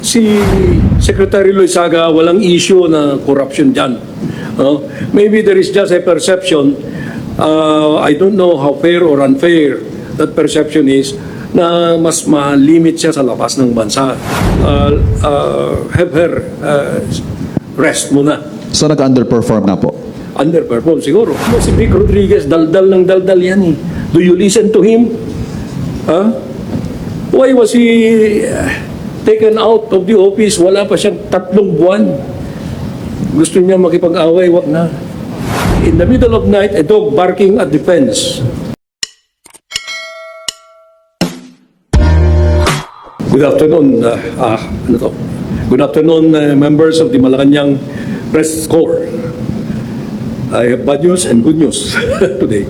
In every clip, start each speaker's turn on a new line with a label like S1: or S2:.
S1: Si Secretary Loizaga, walang issue na corruption dyan. Maybe there is just a perception, I don't know how fair or unfair that perception is, na mas ma-limit siya sa labas ng bansa. Have her rest muna.
S2: So nag-underperform na po?
S1: Underperform siguro. Si Vic Rodriguez, daldal ng daldal yan eh. Do you listen to him? Why was he taken out of the office? Wala pa siyang 3 buwan. Gusto niya makipag-away, wag na. In the middle of night, a dog barking at the fence. Good afternoon, Good afternoon, members of the Malacanang Press Corps. I have bad news and good news today.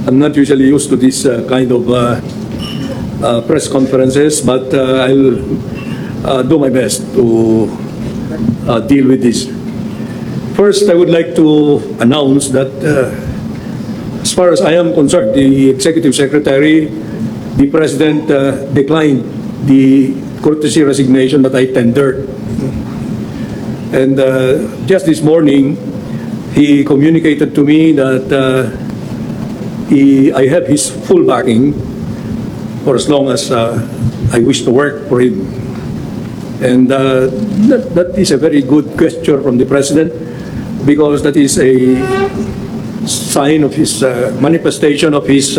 S1: I'm not usually used to this kind of press conferences, but I'll do my best to deal with this. First, I would like to announce that as far as I am concerned, the Executive Secretary, the President declined the courtesy resignation that I tendered. And just this morning, he communicated to me that I have his full backing for as long as I wish to work for him. And that is a very good gesture from the President, because that is a sign of his manifestation of his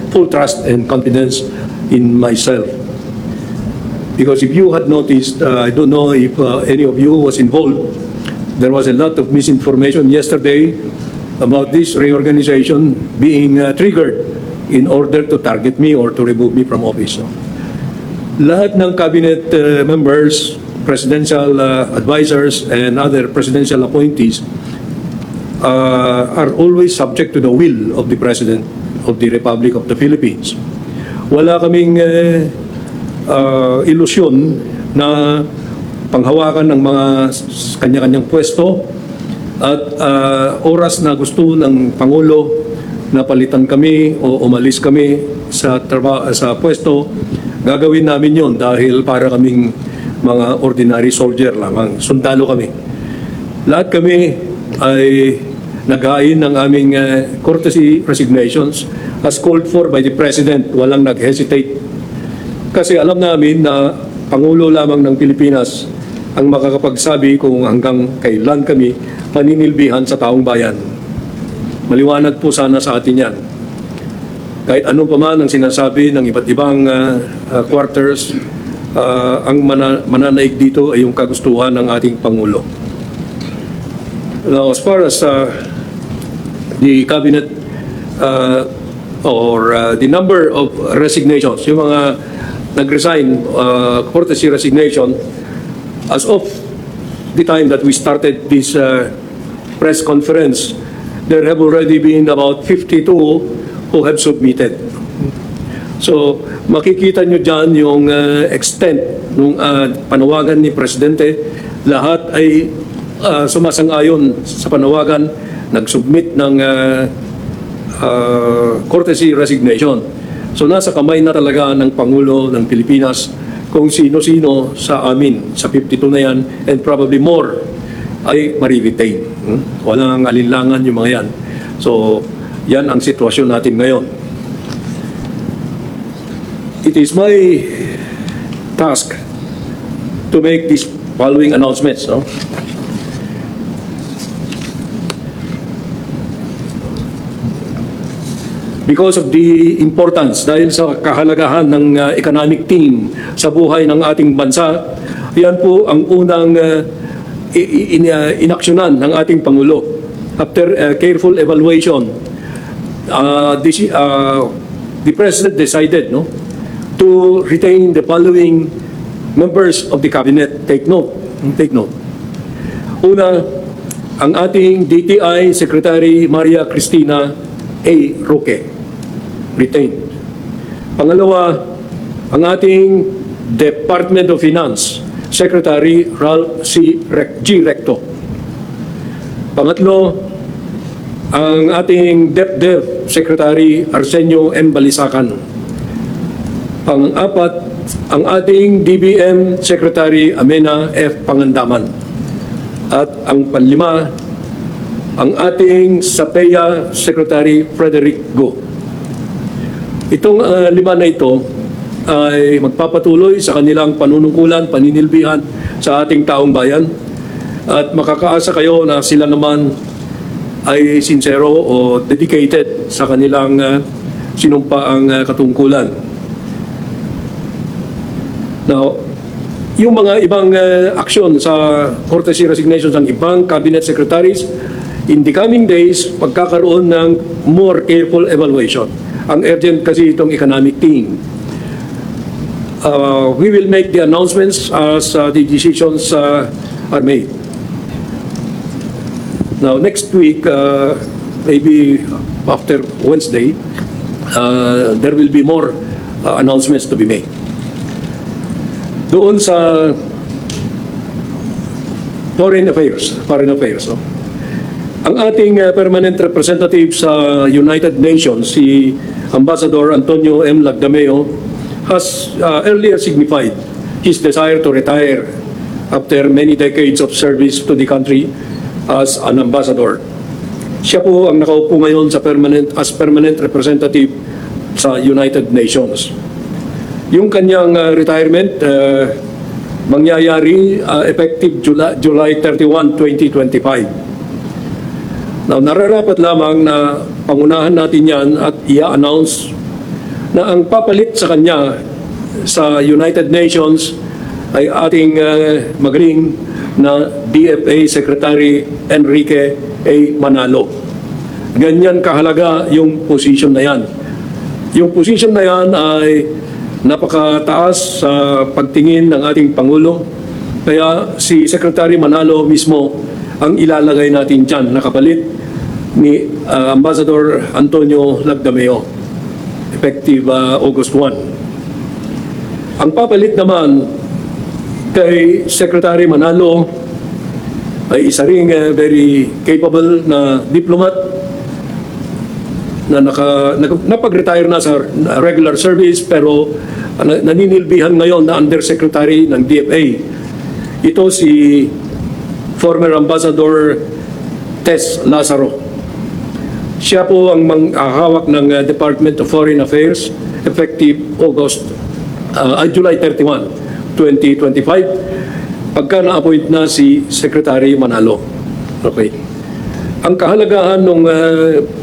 S1: full trust and confidence in myself. Because if you had noticed, I don't know if any of you was involved, there was a lot of misinformation yesterday about this reorganization being triggered in order to target me or to remove me from office. Lahat ng cabinet members, presidential advisors, and other presidential appointees are always subject to the will of the President of the Republic of the Philippines. Wala kaming ilusyon na panghawakan ng mga kanya-kanyang pwesto at oras na gusto ng Pangulo na palitan kami o umalis kami sa pwesto, gagawin namin yon dahil para kaming mga ordinary soldier lamang, sundalo kami. Lahat kami ay naghain ng aming courtesy resignations as called for by the President. Walang nag-hesitate. Kasi alam namin na Pangulo lamang ng Pilipinas ang makakapagsabi kung hanggang kailan kami paninilbihan sa taong bayan. Maliwanag po sana sa atin yan. Kahit anong pa man ang sinasabi ng iba't ibang quarters, ang mananaig dito ay yung kagustuhan ng ating Pangulo. Now, as far as the cabinet or the number of resignations, yung mga nag-resign, courtesy resignation, as of the time that we started this press conference, there have already been about 52 who have submitted. So, makikita nyo dyan yung extent ng panawagan ni Presidente. Lahat ay sumasang-ayon sa panawagan, nag-submit ng courtesy resignation. So nasa kamay na talaga ng Pangulo ng Pilipinas kung sino-sino sa amin, sa 52 na yan, and probably more, ay mariretain. Walang alinlangan yung mga yan. So, yan ang sitwasyon natin ngayon. It is my task to make these following announcements. Because of the importance, dahil sa kahalagahan ng economic team sa buhay ng ating bansa, yan po ang unang inaksyonan ng ating Pangulo. After careful evaluation, the President decided to retain the following members of the Cabinet. Take note. Una, ang ating DTI Secretary Maria Cristina A. Roque, retained. Pangalawa, ang ating Department of Finance Secretary Ralph G. Recto. Pangatlo, ang ating DepDev Secretary Arsenio M. Balisacan. Pang-apat, ang ating DBM Secretary Amena F. Pangandaman. At ang panlima, ang ating SAPEA Secretary Frederick Go. Itong lima na ito ay magpapatuloy sa kanilang panunungkulan, paninilbihan sa ating taong bayan. At makakaasa kayo na sila naman ay sincero o dedicated sa kanilang sinumpaang katungkulan. Now, yung mga ibang aksyon sa courtesy resignations ng ibang cabinet secretaries, in the coming days, pagkakaroon ng more careful evaluation. Ang urgent kasi itong economic team. We will make the announcements as the decisions are made. Now, next week, maybe after Wednesday, there will be more announcements to be made. Doon sa foreign affairs, no? Ang ating permanent representative sa United Nations, si Ambassador Antonio M. Lagdameo, has earlier signified his desire to retire after many decades of service to the country as an ambassador. Siya po ang nakaupo ngayon sa permanent representative sa United Nations. Yung kanyang retirement mangyayari effective July 31, 2025. Now, nararapat lamang na pangunahan natin yan at i-announce na ang papalit sa kanya sa United Nations ay ating magaling na DFA Secretary Enrique A. Manalo. Ganyan kahalaga yung position na yan. Yung position na yan ay napakataas sa pagtingin ng ating Pangulo. Kaya si Secretary Manalo mismo ang ilalagay natin dyan, nakapalit ni Ambassador Antonio Lagdameo, effective August 1. Ang papalit naman kay Secretary Manalo ay isa ring very capable na diplomat na napag-retire na sa regular service pero naninilbihan ngayon na undersecretary ng DFA. Ito si former Ambassador Tess Lazaro. Siya po ang hawak ng Department of Foreign Affairs effective July 31, 2025 pagka na-appoint na si Secretary Manalo. Okay. Ang kahalagahan ng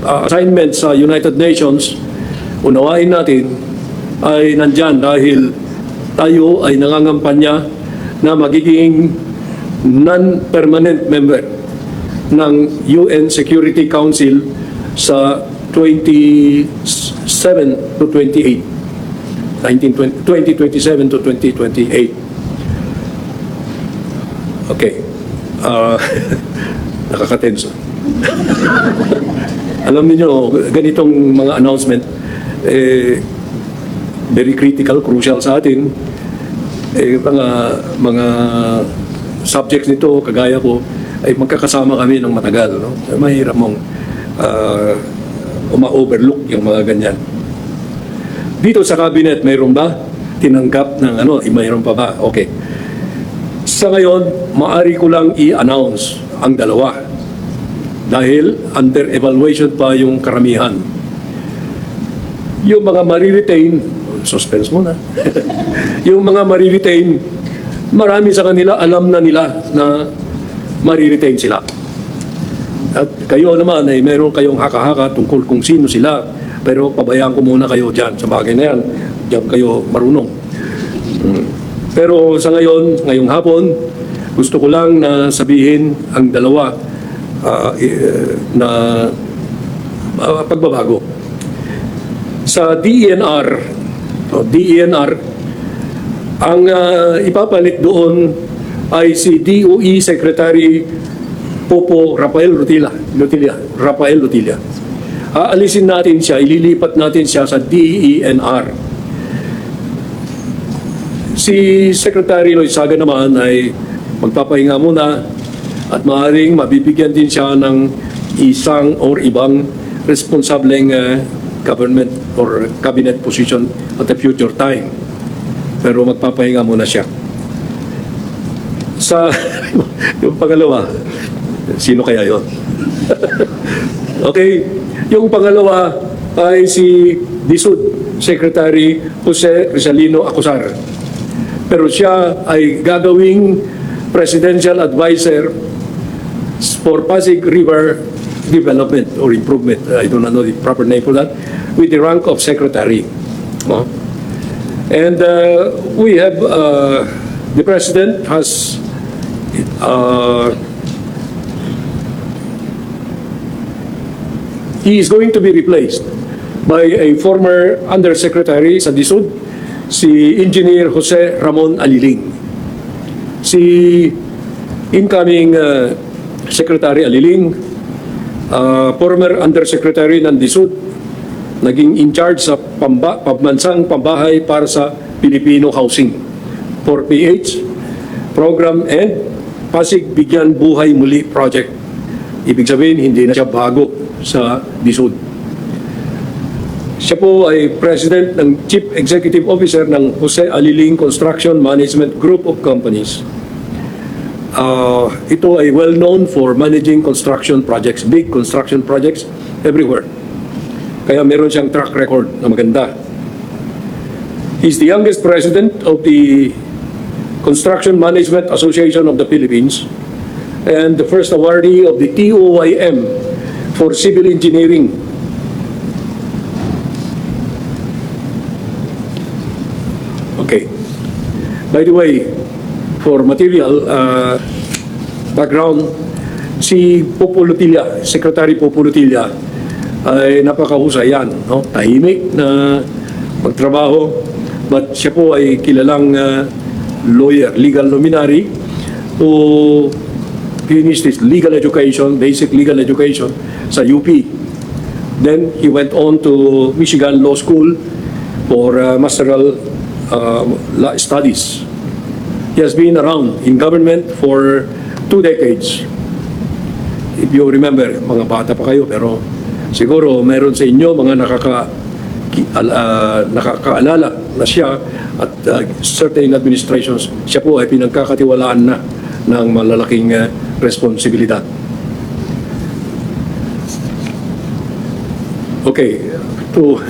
S1: assignment sa United Nations, unawain natin, ay nandyan dahil tayo ay nangangampanya na magiging non-permanent member ng UN Security Council sa 2027 to 2027 to 2028. Okay. Nakakatenso. Alam niyo, ganitong mga announcement, very critical, crucial sa atin. Mga subjects nito, kagaya ko, ay magkakasama kami ng matagal. No? Mahirap mong uma-overlook yung mga ganyan. Dito sa cabinet, mayroon ba? Tinanggap ng mayroon pa ba? Okay. Sa ngayon, maaari ko lang i-announce ang dalawa. Dahil under evaluation pa yung karamihan. Yung mga mariretain, suspense muna. Yung mga mariretain, marami sa kanila alam na nila na mariretain sila. At kayo naman ay meron kayong haka-haka tungkol kung sino sila. Pero pabayaan ko muna kayo dyan sa bagay na yan. Diyan kayo marunong. Pero sa ngayong hapon, gusto ko lang na sabihin ang dalawa na pagbabago. Sa DENR, ang ipapalit doon ay si DOE Secretary Popo Rafael Rutilla. Aalisin natin siya, ililipat natin siya sa DENR. Si Secretary Lloyd Saga naman ay magpapahinga muna at maaaring mabibigyan din siya ng isang or ibang responsableng government or cabinet position at a future time. Pero magpapahinga muna siya. Sa yung pangalawa, sino kaya yon? Okay, yung pangalawa ay si DSUD, Secretary Jose Rizalino Acosar. Pero siya ay gagawing Presidential Advisor for Pasig River Development or Improvement. I do not know the proper name for that, with the rank of Secretary. No? And we have, the President has he is going to be replaced by a former Undersecretary sa DSUD, si Engineer Jose Ramon Aliling. Si incoming Secretary Aliling, former Undersecretary ng DSUD, naging in charge sa pambansang pambahay para sa Filipino Housing, 4PH program, and Pasig Bigyan Buhay Muli Project. Ibig sabihin, hindi na siya bago sa DSUD. Siya po ay President ng Chief Executive Officer ng Jose Aliling Construction Management Group of Companies. Ito ay well known for managing construction projects, big construction projects everywhere. Kaya meron siyang track record na maganda. He's the youngest president of the Construction Management Association of the Philippines and the first awardee of the TOYM for civil engineering. Okay. By the way, for material background, si Popo Lutilla, Secretary Popo Lutilla, ay napakahusay yan, no? Tahimik na magtrabaho, but siya po ay kilalang lawyer, legal luminary, who finished his legal education, basic legal education sa UP. Then he went on to Michigan Law School for masteral law studies. He has been around in government for 2 decades. If you remember, mga bata pa kayo, pero siguro meron sa inyo mga nakakaalala na siya at certain administrations, siya po ay pinagkakatiwalaan na ng malalaking responsibilidad. Okay, to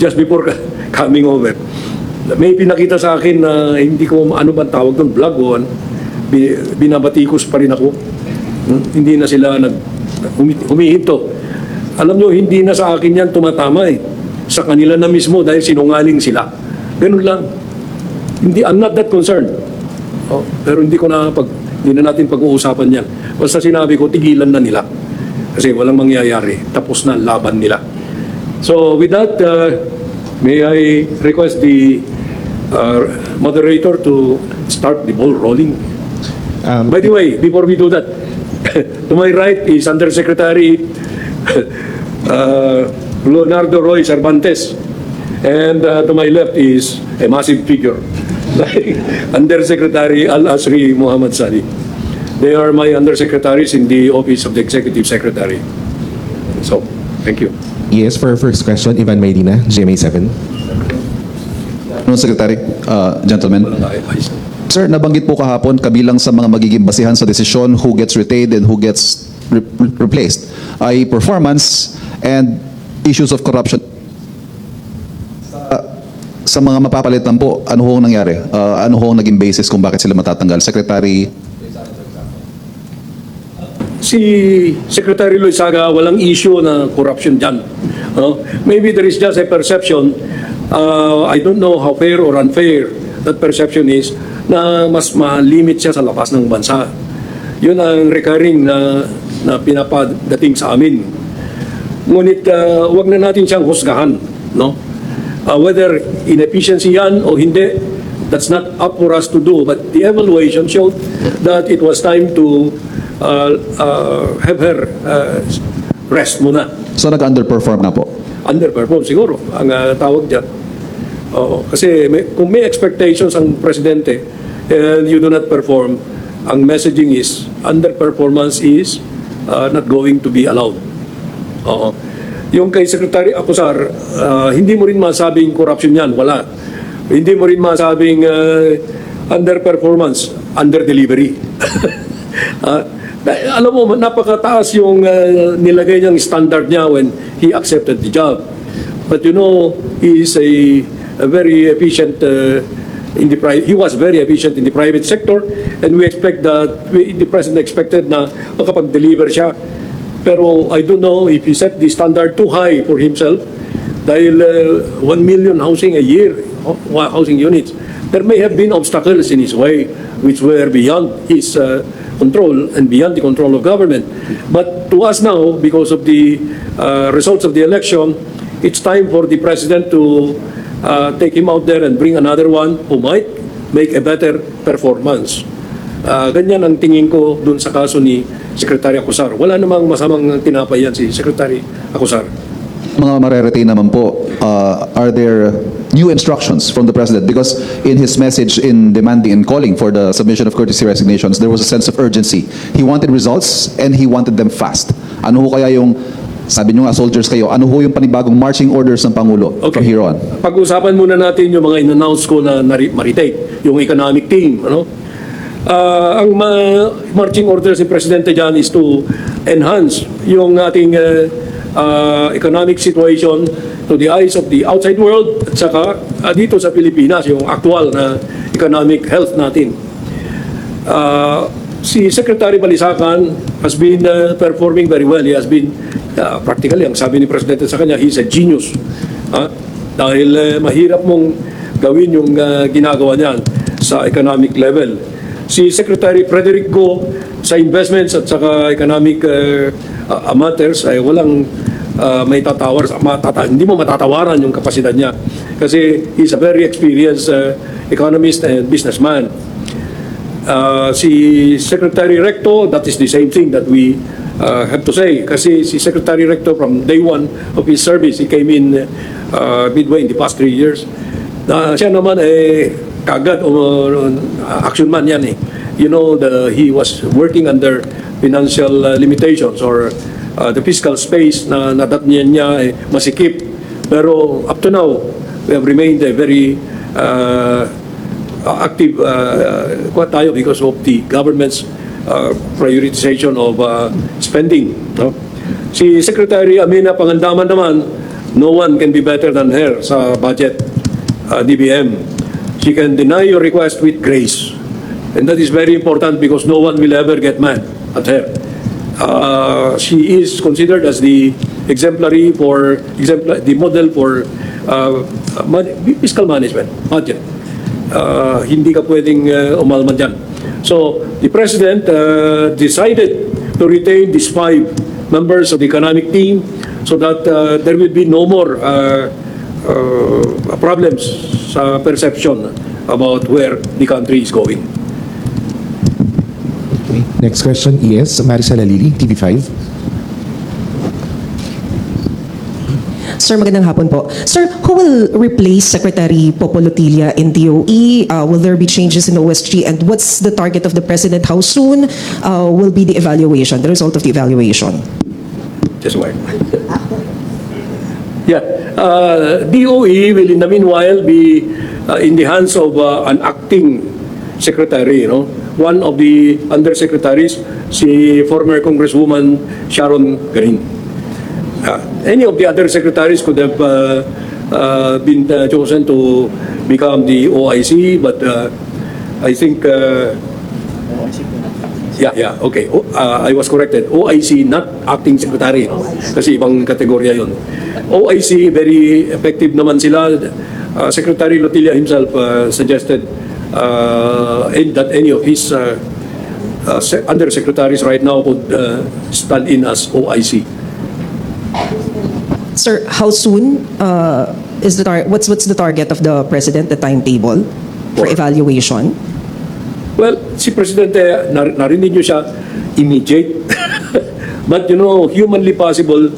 S1: just before coming over, may pinakita sa akin na hindi ko ano bang tawag doon, vlog o binabatikos pa rin ako. Hindi na sila humihinto. Alam nyo, hindi na sa akin yan tumatama eh. Sa kanila na mismo dahil sinungaling sila. Ganun lang. I'm not that concerned. Pero hindi na natin pag-uusapan yan. Basta sinabi ko, tigilan na nila. Kasi walang mangyayari. Tapos na laban nila. So with that, may I request the moderator to start the ball rolling. By the way, before we do that, to my right is Undersecretary Leonardo Roy Cervantes, and to my left is a massive figure, Undersecretary Al-Asri Muhammad Sadi. They are my undersecretaries in the Office of the Executive Secretary. So, thank you.
S3: Yes, for our first question, Ivan Maydina, GMA7.
S2: Secretary, gentlemen. Sir, nabanggit po kahapon kabilang sa mga magiging basihan sa desisyon who gets retained and who gets replaced ay performance and issues of corruption. Sa mga mapapalitan po, ano hong nangyari? Ano hong naging basis kung bakit sila matatanggal? Secretary?
S1: Si Secretary Loizaga, walang issue na corruption dyan. Maybe there is just a perception, I don't know how fair or unfair that perception is, na mas ma-limit siya sa labas ng bansa. Yun ang recurring na pinapadating sa amin. Ngunit wag na natin siyang husgahan, no? Whether inefficiency yan o hindi, that's not up for us to do. But the evaluation showed that it was time to have her rest muna.
S2: So nag-underperform na po?
S1: Underperform siguro ang tawag dyan. Kasi kung may expectations ang presidente and you do not perform, ang messaging is underperformance is not going to be allowed. Yung kay Secretary Acosar, hindi mo rin masabing corruption yan, wala. Hindi mo rin masabing underperformance, under-delivery. Alam mo, napakataas yung nilagay niyang standard niya when he accepted the job. But you know, he is a very efficient he was very efficient in the private sector, and we expect that the president expected na makapag-deliver siya. Pero I don't know if he set the standard too high for himself dahil 1 million housing a year, housing units. There may have been obstacles in his way which were beyond his control and beyond the control of government. But to us now, because of the results of the election, it's time for the president to take him out there and bring another one who might make a better performance. Ganyan ang tingin ko dun sa kaso ni Secretary Acosar. Wala namang masamang tinapay yan si Secretary Acosar.
S2: Mga mareretain naman po, are there new instructions from the President? Because in his message in demanding and calling for the submission of courtesy resignations, there was a sense of urgency. He wanted results and he wanted them fast. Ano ho kaya yung, sabi nyo nga soldiers kayo, ano ho yung panibagong marching orders ng Pangulo from here on?
S1: Pag-usapan muna natin yung mga in-announce ko na maritate, yung economic team. Ano? Ang marching orders ni Presidente dyan is to enhance yung ating economic situation to the eyes of the outside world at saka dito sa Pilipinas, yung actual na economic health natin. Si Secretary Balisacan has been performing very well. He has been, practically, ang sabi ni Presidente sa kanya, he's a genius. Dahil mahirap mong gawin yung ginagawa niyan sa economic level. Si Secretary Frederick Go sa investments at saka economic matters ay walang may tatawar, hindi mo matatawaran yung kapasidad niya kasi he's a very experienced economist and businessman. Si Secretary Recto, that is the same thing that we have to say kasi si Secretary Recto from day one of his service, he came in midway in the past 3 years. Siya naman kagad action man yan eh. You know, he was working under financial limitations or the fiscal space na nadatniyan niya masikip. Pero up to now, we have remained a very active tayo because of the government's prioritization of spending. No? Si Secretary Amina Pangandaman naman, no one can be better than her sa budget DBM. She can deny your request with grace. And that is very important because no one will ever get mad at her. She is considered as the the model for fiscal management, budget. Hindi ka pwedeng umalma dyan. So, the President decided to retain these 5 members of the economic team so that there will be no more problems sa perception about where the country is going.
S3: Okay. Next question, ES, Marisa Lalili, TV5.
S4: Sir, magandang hapon po. Sir, who will replace Secretary Popolotilla in DOE? Will there be changes in OSG? And what's the target of the President? How soon will be the evaluation, the result of the evaluation?
S1: Just wait. Yeah. DOE will in the meanwhile be in the hands of an acting secretary, you know. One of the undersecretaries, si former Congresswoman Sharon Garin. Any of the other secretaries could have been chosen to become the OIC, but I think okay. I was corrected. OIC, not acting secretary. Kasi ibang kategorya yun. OIC, very effective naman sila. Secretary Lotilla himself suggested that any of his undersecretaries right now could stand in as OIC.
S4: Sir, how soon is what's the target of the President, the timetable for evaluation?
S1: Well, si Presidente, narinig niyo siya, immediate. But you know, humanly possible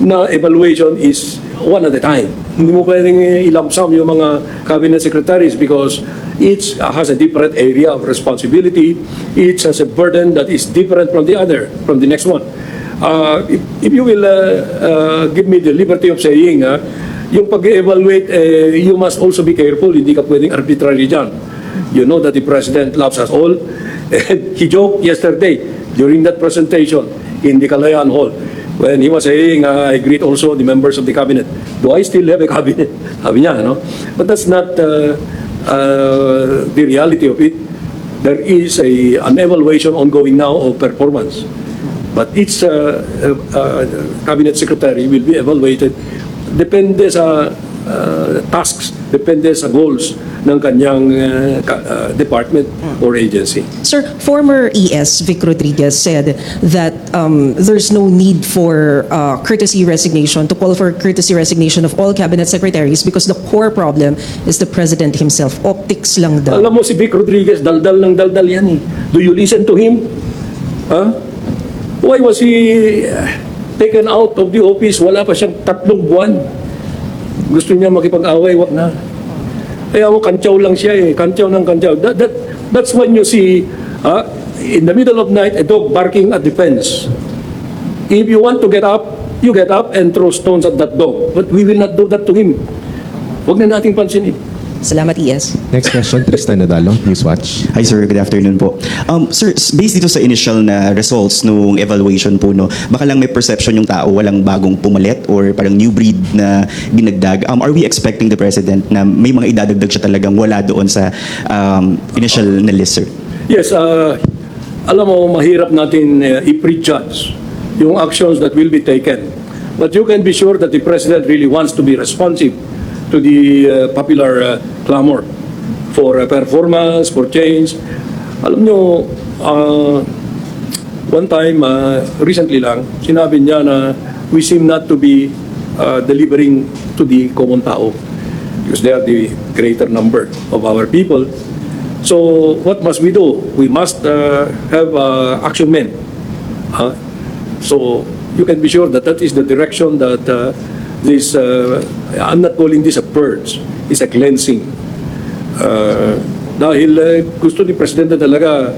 S1: na evaluation is one at a time. Hindi mo pwedeng ilamsam yung mga cabinet secretaries because each has a different area of responsibility. Each has a burden that is different from the other, from the next one. If you will give me the liberty of saying, yung pag-evaluate, you must also be careful. Hindi ka pwedeng arbitrary dyan. You know that the President loves us all. And he joked yesterday during that presentation in the Kalayaan Hall when he was saying, I greet also the members of the cabinet. Do I still have a cabinet? Sabi niya, no? But that's not the reality of it. There is an evaluation ongoing now of performance. But each cabinet secretary will be evaluated depende sa tasks, depende sa goals ng kanyang department or agency.
S4: Sir, former ES Vic Rodriguez said that there's no need for courtesy resignation, to call for courtesy resignation of all cabinet secretaries because the core problem is the president himself. Optics lang daw.
S1: Alam mo si Vic Rodriguez, daldal ng daldal yan eh. Do you listen to him? Huh? Why was he taken out of the office? Wala pa siyang 3 buwan. Gusto niya makipag-away, wag na. Kaya mo, kantyaw lang siya eh. Kantyaw ng kantyaw. That's when you see, in the middle of night, a dog barking at the fence. If you want to get up, you get up and throw stones at that dog. But we will not do that to him. Wag na nating pansinin.
S4: Salamat, ES.
S3: Next question, Tristan Nadalo, Newswatch.
S5: Hi sir, good afternoon po. Sir, based dito sa initial na results nung evaluation po, no, baka lang may perception yung tao, walang bagong pumalit or parang new breed na dinagdag. Are we expecting the President na may mga idadagdag siya talagang wala doon sa initial na list, sir?
S1: Yes, alam mo, mahirap natin i-prejudge yung actions that will be taken. But you can be sure that the President really wants to be responsive to the popular clamor for performance, for change. Alam nyo, one time, recently lang, sinabi niya na we seem not to be delivering to the common tao because they are the greater number of our people. So what must we do? We must have action men. So you can be sure that that is the direction that this, I'm not calling this a purge, it's a cleansing. Dahil gusto ni Presidente talaga,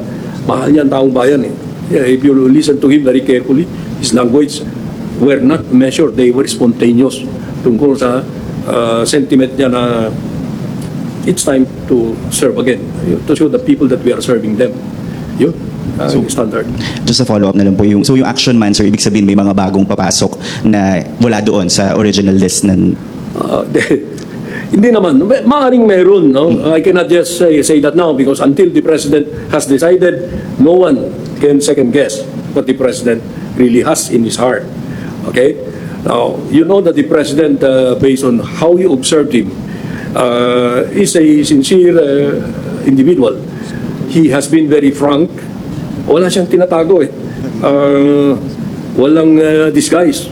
S1: mahal niya ang taong bayan eh. Yeah, if you listen to him very carefully, his language were not measured, they were spontaneous tungkol sa sentiment niya na it's time to serve again, to show the people that we are serving them. Yun, standard.
S5: Just a follow-up na lang po. So yung action man, sir, ibig sabihin may mga bagong papasok na wala doon sa original list ng...
S1: Hindi naman. Maaaring meron. No? I cannot just say that now because until the President has decided, no one can second-guess what the President really has in his heart. Okay? Now, you know that the President, based on how you observed him, is a sincere individual. He has been very frank. Wala siyang tinatago eh. Walang disguise.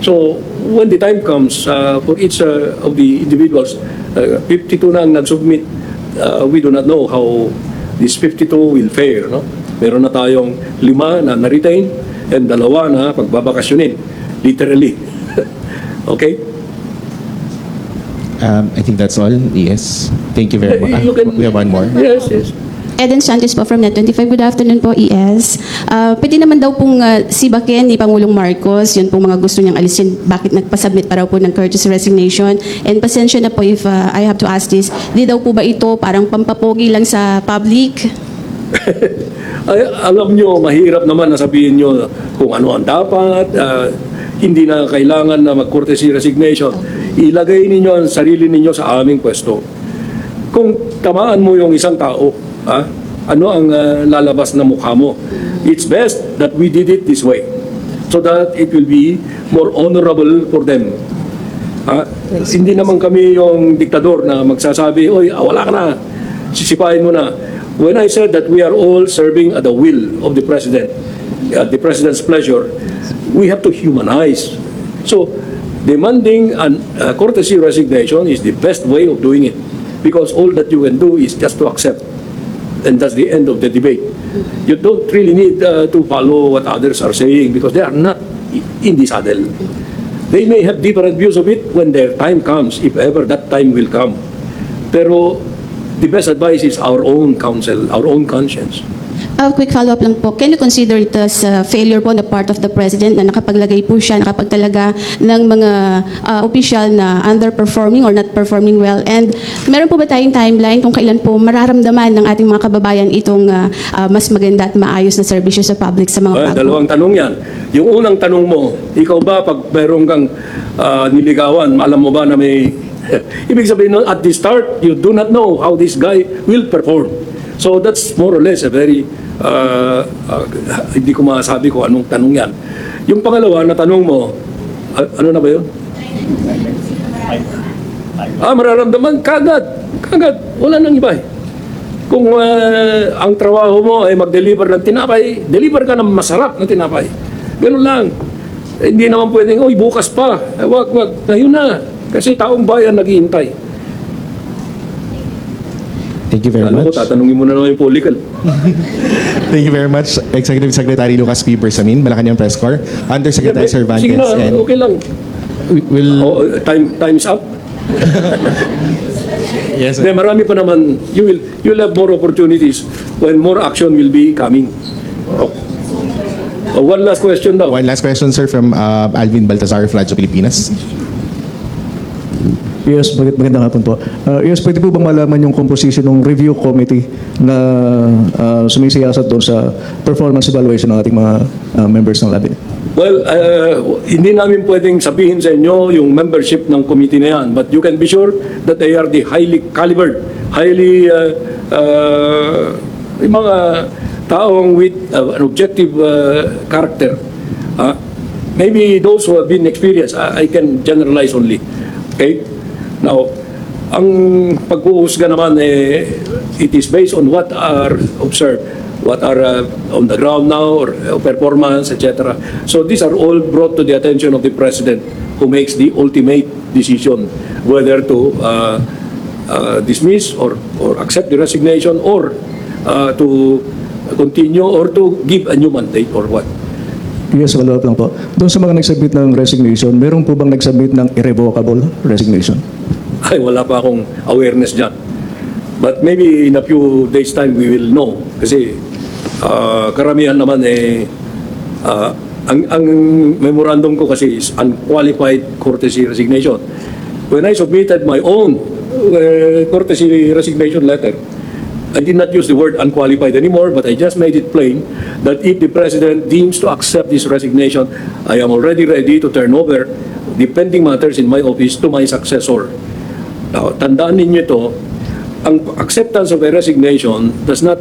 S1: So, when the time comes for each of the individuals, 52 na ang nag-submit, we do not know how this 52 will fare. No? Meron na tayong 5 na na-retain and 2 na pagbabakasyonin. Literally. Okay?
S3: I think that's all. Yes. Thank you very much.
S1: You can-
S3: We have one more.
S1: Yes, yes.
S6: Eden Santos po from Net25. Good afternoon po, ES. Pwede naman daw pong sibakin ni Pangulong Marcos, yun pong mga gusto niyang alisin, bakit nagpasubmit para po ng courtesy resignation. And pasensya na po if I have to ask this, di daw po ba ito parang pampapogi lang sa public?
S1: Ay, alam nyo, mahirap naman na sabihin nyo kung ano ang dapat, hindi na kailangan na mag-courtesy resignation. Ilagay ninyo ang sarili ninyo sa aming pwesto. Kung tamaan mo yung isang tao, ano ang lalabas na mukha mo? It's best that we did it this way so that it will be more honorable for them. Hindi naman kami yung diktador na magsasabi, oy, wala ka na, sisipain mo na. When I said that we are all serving at the will of the President, at the President's pleasure, we have to humanize. So, demanding a courtesy resignation is the best way of doing it because all that you can do is just to accept. And that's the end of the debate. You don't really need to follow what others are saying because they are not in the saddle. They may have different views of it when their time comes, if ever that time will come. Pero the best advice is our own counsel, our own conscience.
S6: Quick follow-up lang po. Can you consider it as failure po na part of the President na nakapaglagay po siya, nakapagtalaga ng mga official na underperforming or not performing well? And meron po ba tayong timeline kung kailan po mararamdaman ng ating mga kababayan itong mas maganda at maayos na serbisyo sa public sa mga bago?
S1: Dalawang tanong yan. Yung unang tanong mo, ikaw ba pag meron kang niligawan, alam mo ba na may... Ibig sabihin, at the start, you do not know how this guy will perform. So that's more or less a very... hindi ko masabi ko anong tanong yan. Yung pangalawa na tanong mo, ano na ba yun? Mararamdaman, kagad. Wala nang iba eh. Kung ang trabaho mo ay mag-deliver ng tinapay, deliver ka ng masarap na tinapay. Ganun lang. Hindi naman pwedeng, bukas pa. Wag. Ngayon na. Kasi taong bayan naghihintay.
S3: Thank you very
S1: Ano ko,
S3: much.
S1: tatanungin mo na naman yung political.
S3: Thank you very much, Executive Secretary Lucas P. Bersamin, Malacanang Press Corps, Undersecretary Cervantes,
S1: Sige na,
S3: and
S1: okay lang.
S3: will
S1: Time's up.
S3: yes,
S1: Then marami pa naman, you'll have more opportunities when more action will be coming. One last question daw.
S3: One last question, sir, from Alvin Baltazar, Flaggio Pilipinas.
S7: Yes, magandang hapon po. Yes, pwede po bang malaman yung composition ng review committee na sumisiyasat doon sa performance evaluation ng ating mga members ng lobby?
S1: Well, hindi namin pwedeng sabihin sa inyo yung membership ng committee na yan, but you can be sure that they are the highly calibered, yung mga taong with an objective character. Maybe those who have been experienced, I can generalize only. Okay? Now, ang pag-uusga naman, it is based on what are observed, what are on the ground now, or performance, etc. So these are all brought to the attention of the President, who makes the ultimate decision whether to dismiss or accept the resignation, or to continue, or to give a new mandate, or what.
S7: Yes, follow-up lang po. Doon sa mga nagsubmit ng resignation, meron po bang nagsubmit ng irrevocable resignation?
S1: Ay, wala pa akong awareness dyan. But maybe in a few days' time, we will know. Kasi karamihan naman ang memorandum ko kasi is unqualified courtesy resignation. When I submitted my own courtesy resignation letter, I did not use the word unqualified anymore, but I just made it plain that if the President deems to accept this resignation, I am already ready to turn over the pending matters in my office to my successor. Now, tandaan ninyo ito, ang acceptance of a resignation does not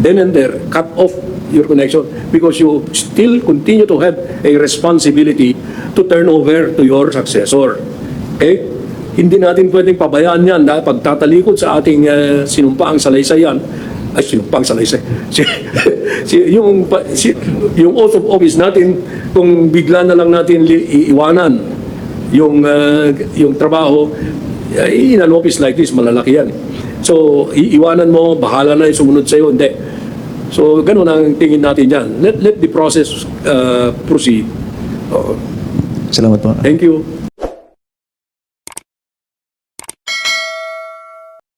S1: then and there cut off your connection, because you still continue to have a responsibility to turn over to your successor. Okay? Hindi natin pwedeng pabayaan yan dahil pagtatalikod sa ating sinumpaang salaysayan, sinumpaang salaysay, yung oath of office natin, kung bigla na lang natin iiwanan yung trabaho, in an office like this, malalaki yan. So, iiwanan mo, bahala na yung sumunod sa'yo, hindi. So, ganun ang tingin natin dyan. Let the process proceed.
S7: Salamat po.
S1: Thank you.